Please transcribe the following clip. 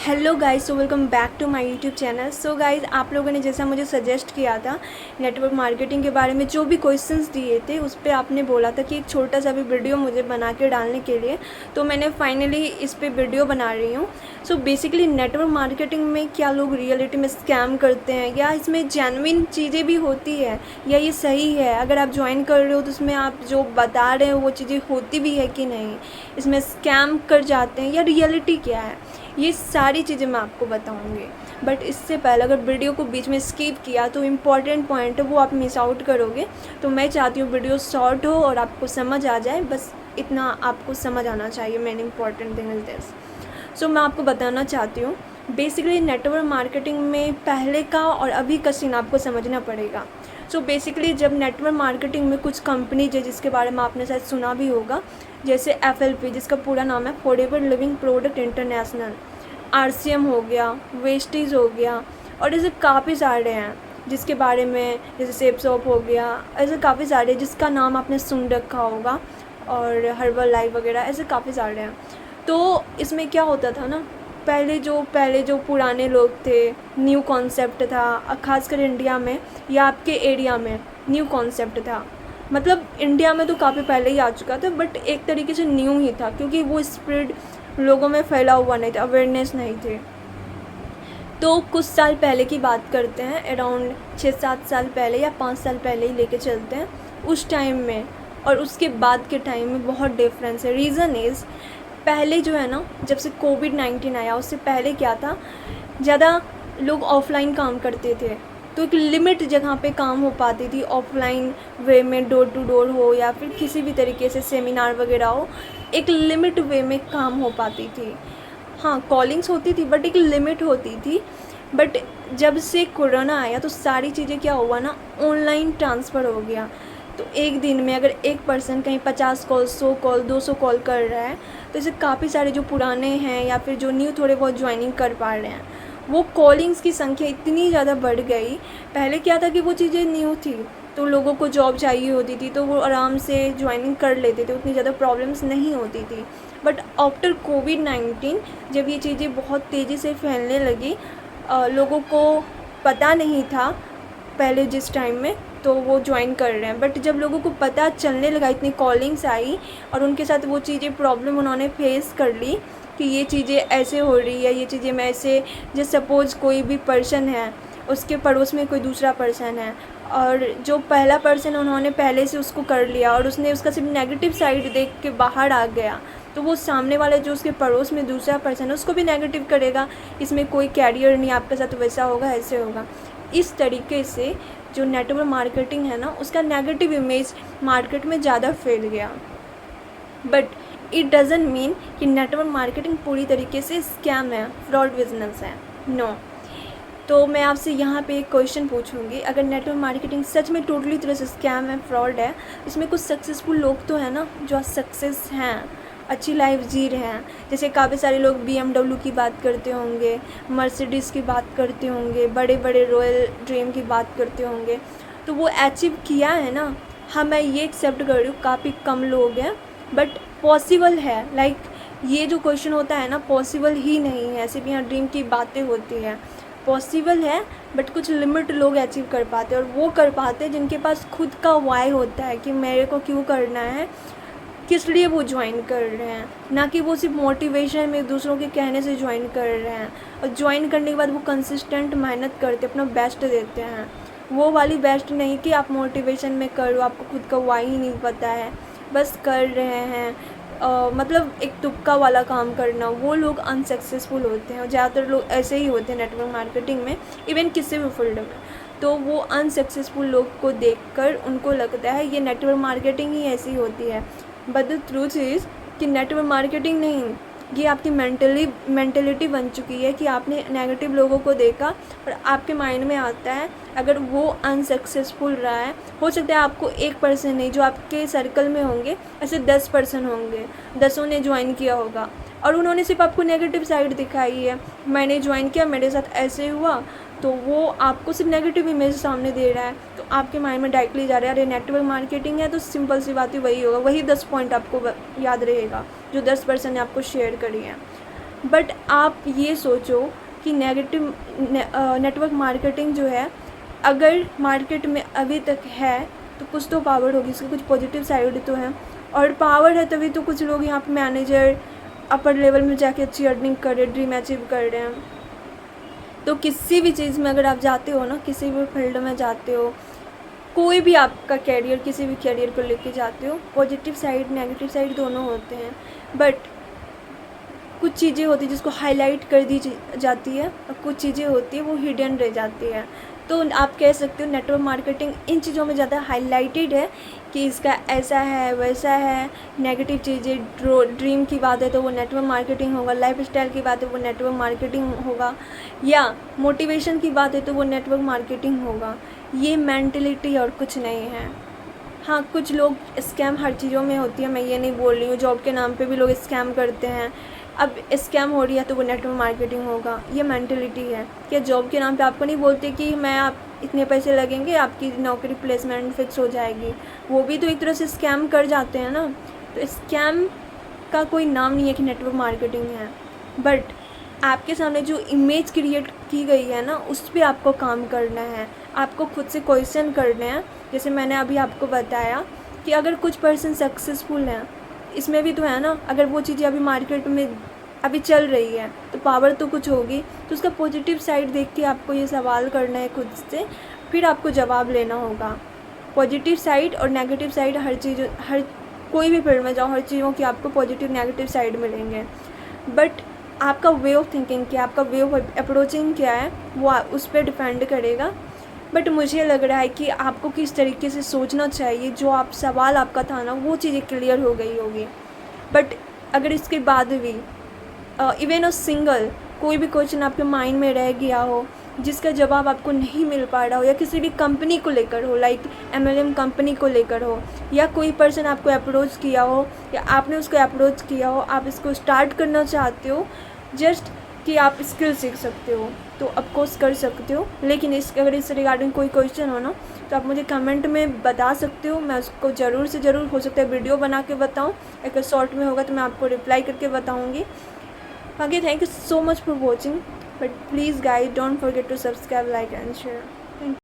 Hello guys, so welcome back to my YouTube channel. So guys, आप लोगों ने जैसा मुझे सजेस्ट किया था नेटवर्क मार्केटिंग के बारे में, जो भी क्वेश्चंस दिए थे उस पर आपने बोला था कि एक छोटा सा भी वीडियो मुझे बना के डालने के लिए, तो मैंने फाइनली इस पे वीडियो बना रही हूँ। सो बेसिकली नेटवर्क मार्केटिंग में क्या लोग रियलिटी में स्कैम करते हैं या इसमें जेन्युइन चीज़ें भी होती है या ये सही है, अगर आप ज्वाइन कर रहे हो तो उसमें आप जो बता रहे हो वो चीज़ें होती भी है कि नहीं, इसमें स्कैम कर जाते हैं या रियलिटी क्या है, ये सारी चीज़ें मैं आपको बताऊंगी। बट इससे पहले अगर वीडियो को बीच में स्किप किया तो इम्पॉर्टेंट पॉइंट है वो आप मिस आउट करोगे। तो मैं चाहती हूँ वीडियो शॉर्ट हो और आपको समझ आ जाए, बस इतना आपको समझ आना चाहिए। Main important thing is this. So मैं आपको बताना चाहती हूँ बेसिकली नेटवर्क मार्केटिंग में पहले का और अभी का सीन आपको समझना पड़ेगा। सो बेसिकली जब नेटवर्क मार्केटिंग में कुछ कंपनीज है जिसके बारे में आपने शायद सुना भी होगा, जैसे FLP जिसका पूरा नाम है forever living product international, RCM हो गया, वेस्टीज हो गया, और ऐसे काफ़ी सारे हैं जिसके बारे में, जैसे सेप सॉप हो गया, ऐसे काफ़ी सारे जिसका नाम आपने सुन रखा होगा, और हर्बल लाइफ वगैरह, ऐसे काफ़ी सारे हैं। तो इसमें क्या होता था ना, पहले जो पुराने लोग थे, न्यू कॉन्सेप्ट था, खासकर इंडिया में या आपके एरिया में न्यू कॉन्सेप्ट था। मतलब इंडिया में तो काफ़ी पहले ही आ चुका था, बट एक तरीके से न्यू ही था क्योंकि वो स्प्रेड लोगों में फैला हुआ नहीं था, अवेयरनेस नहीं थे। तो कुछ साल पहले की बात करते हैं, अराउंड 6-7 साल पहले या 5 साल पहले ही लेके चलते हैं। उस टाइम में और उसके बाद के टाइम में बहुत डिफरेंस है। रीज़न इज़, पहले जो है ना, जब से कोविड-19 आया उससे पहले क्या था, ज़्यादा लोग ऑफलाइन काम करते थे, तो एक लिमिट जगह पे काम हो पाती थी ऑफलाइन वे में, डोर टू डोर हो या फिर किसी भी तरीके से सेमिनार वगैरह हो, एक लिमिट वे में काम हो पाती थी। हाँ, कॉलिंग्स होती थी बट एक लिमिट होती थी। बट जब से कोरोना आया तो सारी चीज़ें क्या हुआ ना, ऑनलाइन ट्रांसफ़र हो गया। तो एक दिन में अगर एक पर्सन कहीं 50 कॉल, 100 कॉल, 200 कॉल कर रहा है, तो ऐसे काफ़ी सारे जो पुराने हैं या फिर जो न्यू थोड़े बहुत ज्वाइनिंग कर पा रहे हैं, वो कॉलिंग्स की संख्या इतनी ज़्यादा बढ़ गई। पहले क्या था कि वो चीज़ें न्यू थी तो लोगों को जॉब चाहिए होती थी तो वो आराम से ज्वाइनिंग कर लेते थे, उतनी ज़्यादा प्रॉब्लम्स नहीं होती थी। बट आफ्टर कोविड-19 जब ये चीज़ें बहुत तेज़ी से फैलने लगी, लोगों को पता नहीं था पहले जिस टाइम में, तो वो ज्वाइन कर रहे हैं। बट जब लोगों को पता चलने लगा, इतनी कॉलिंग्स आई और उनके साथ वो चीज़ें प्रॉब्लम उन्होंने फेस कर ली कि ये चीज़ें ऐसे हो रही है, ये चीज़ें मैं ऐसे, जैसे सपोज़ कोई भी पर्सन है, उसके पड़ोस में कोई दूसरा पर्सन है और जो पहला पर्सन उन्होंने पहले से उसको कर लिया और उसने उसका सिर्फ नेगेटिव साइड देख के बाहर आ गया, तो वो सामने वाले जो उसके पड़ोस में दूसरा पर्सन है उसको भी नेगेटिव करेगा, इसमें कोई कैरियर नहीं, आपके साथ वैसा होगा, ऐसे होगा। इस तरीके से जो नेटवर्क मार्केटिंग है ना, उसका नेगेटिव इमेज मार्केट में ज़्यादा फैल गया। बट इट डज़ंट मीन कि नेटवर्क मार्केटिंग पूरी तरीके से स्कैम है, फ्रॉड बिजनेस है, नो। तो मैं आपसे यहाँ पे एक क्वेश्चन पूछूंगी, अगर नेटवर्क मार्केटिंग सच में टोटली तरह से स्कैम है, फ्रॉड है, इसमें कुछ सक्सेसफुल लोग तो हैं ना जो आज सक्सेस हैं, अच्छी लाइफ जी रहे हैं। जैसे काफ़ी सारे लोग BMW की बात करते होंगे, मर्सिडीज़ की बात करते होंगे, बड़े बड़े रॉयल ड्रीम की बात करते होंगे, तो वो अचीव किया है ना। हाँ, मैं ये एक्सेप्ट कर रही हूँ काफ़ी कम लोग हैं, बट पॉसिबल है। लाइक ये जो क्वेश्चन होता है ना, पॉसिबल ही नहीं है, ऐसे भी यहाँ ड्रीम की बातें होती हैं, पॉसिबल है बट कुछ लिमिट लोग अचीव कर पाते हैं, और वो कर पाते हैं जिनके पास खुद का वाई होता है कि मेरे को क्यों करना है, किस लिए वो ज्वाइन कर रहे हैं, ना कि वो सिर्फ मोटिवेशन में दूसरों के कहने से ज्वाइन कर रहे हैं। और ज्वाइन करने के बाद वो कंसिस्टेंट मेहनत करते, अपना बेस्ट देते हैं। वो वाली बेस्ट नहीं कि आप मोटिवेशन में करो, आपको खुद का वाई ही नहीं पता है, बस कर रहे हैं, मतलब एक तुक्का वाला काम करना, वो लोग अनसक्सेसफुल होते हैं। और ज़्यादातर लोग ऐसे ही होते हैं नेटवर्क मार्केटिंग में, इवन किसी भी फील्ड में। तो वो अनसक्सेसफुल लोग को देखकर उनको लगता है ये नेटवर्क मार्केटिंग ही ऐसी होती है। बट द ट्रूथ इज़ कि नेटवर्क मार्केटिंग नहीं, ये आपकी मेंटेलिटी बन चुकी है कि आपने नेगेटिव लोगों को देखा और आपके माइंड में आता है अगर वो अनसक्सेसफुल रहा है, हो सकता है आपको एक पर्सन नहीं, जो आपके सर्कल में होंगे ऐसे 10 पर्सन होंगे, 10 ने ज्वाइन किया होगा और उन्होंने सिर्फ आपको नेगेटिव साइड दिखाई है, मैंने ज्वाइन किया, मेरे साथ ऐसे हुआ, तो वो आपको सिर्फ नेगेटिव इमेज सामने दे रहा है। तो आपके माइंड में डायरेक्टली जा रहा है अरे नेटवर्क मार्केटिंग है तो सिंपल सी बात ही वही होगा, वही 10 पॉइंट आपको याद रहेगा जो 10 पर्सन ने आपको शेयर करी है। बट आप ये सोचो कि नेगेटिव नेटवर्क मार्केटिंग जो है, अगर मार्केट में अभी तक है तो कुछ तो पावर होगी, इसके कुछ पॉजिटिव साइड तो है, और पावर है तभी तो कुछ लोग यहाँ पे मैनेजर अपर लेवल में जाके अच्छी अर्निंग कर रहे, ड्रीम अचीव कर रहे हैं। तो किसी भी चीज़ में अगर आप जाते हो ना, किसी भी फील्ड में जाते हो, कोई भी आपका कैरियर, किसी भी कैरियर को लेके जाते हो, पॉजिटिव साइड नेगेटिव साइड दोनों होते हैं। बट कुछ चीज़ें होती हैं जिसको हाईलाइट कर दी जाती है, और कुछ चीज़ें होती है वो हिडन रह जाती है। तो आप कह सकते हो नेटवर्क मार्केटिंग इन चीज़ों में ज़्यादा हाईलाइटेड है कि इसका ऐसा है वैसा है। नेगेटिव चीज़ें, ड्रीम की बात है तो वो नेटवर्क मार्केटिंग होगा, लाइफस्टाइल की बात है वो नेटवर्क मार्केटिंग होगा, या मोटिवेशन की बात है तो वो नेटवर्क मार्केटिंग होगा। ये मेंटलिटी और कुछ नहीं है। हाँ, कुछ लोग स्कैम हर चीज़ों में होती है, मैं ये नहीं बोल रही हूँ, जॉब के नाम पे भी लोग स्कैम करते हैं। अब स्कैम हो रही है तो वो नेटवर्क मार्केटिंग होगा, ये मेंटलिटी है। क्या जॉब के नाम पे आपको नहीं बोलते कि मैं आप इतने पैसे लगेंगे, आपकी नौकरी प्लेसमेंट फिक्स हो जाएगी, वो भी तो एक तरह से स्कैम कर जाते हैं ना। तो स्कैम का कोई नाम नहीं है कि नेटवर्क मार्केटिंग है। बट आपके सामने जो इमेज क्रिएट की गई है ना, उस पर आपको काम करना है, आपको खुद से क्वेश्चन करने हैं। जैसे मैंने अभी आपको बताया कि अगर कुछ पर्सन सक्सेसफुल हैं, इसमें भी तो है ना, अगर वो चीज़ें अभी मार्केट में अभी चल रही है तो पावर तो कुछ होगी। तो उसका पॉजिटिव साइड देख के आपको ये सवाल करना है खुद से, फिर आपको जवाब लेना होगा। पॉजिटिव साइड और नेगेटिव साइड हर चीज़, हर कोई भी फील्ड में जाओ, हर चीज़ों की आपको पॉजिटिव नेगेटिव साइड मिलेंगे। बट आपका वे ऑफ थिंकिंग क्या, आपका वे ऑफ अप्रोचिंग क्या है, वो उस पर डिपेंड करेगा। बट मुझे लग रहा है कि आपको किस तरीके से सोचना चाहिए, जो आप सवाल आपका था ना, वो चीज़ें क्लियर हो गई होगी। बट अगर इसके बाद भी इवन अ सिंगल कोई भी क्वेश्चन आपके माइंड में रह गया हो, जिसका जवाब आपको नहीं मिल पा रहा हो, या किसी भी कंपनी को लेकर हो, लाइक MLM कंपनी को लेकर हो, या कोई पर्सन आपको अप्रोच किया हो या आपने उसको अप्रोच किया हो, आप इसको स्टार्ट करना चाहते हो जस्ट कि आप स्किल सीख सकते हो, तो ऑफकोर्स कर सकते हो। लेकिन अगर इस रिगार्डिंग कोई क्वेश्चन हो ना, तो आप मुझे कमेंट में बता सकते हो, मैं उसको ज़रूर से ज़रूर, हो सकता है वीडियो बना के बताऊँ, अगर शॉर्ट में होगा तो मैं आपको रिप्लाई करके बताऊँगी। बाकी thank you so much for watching, but please guys don't forget to subscribe, like and share.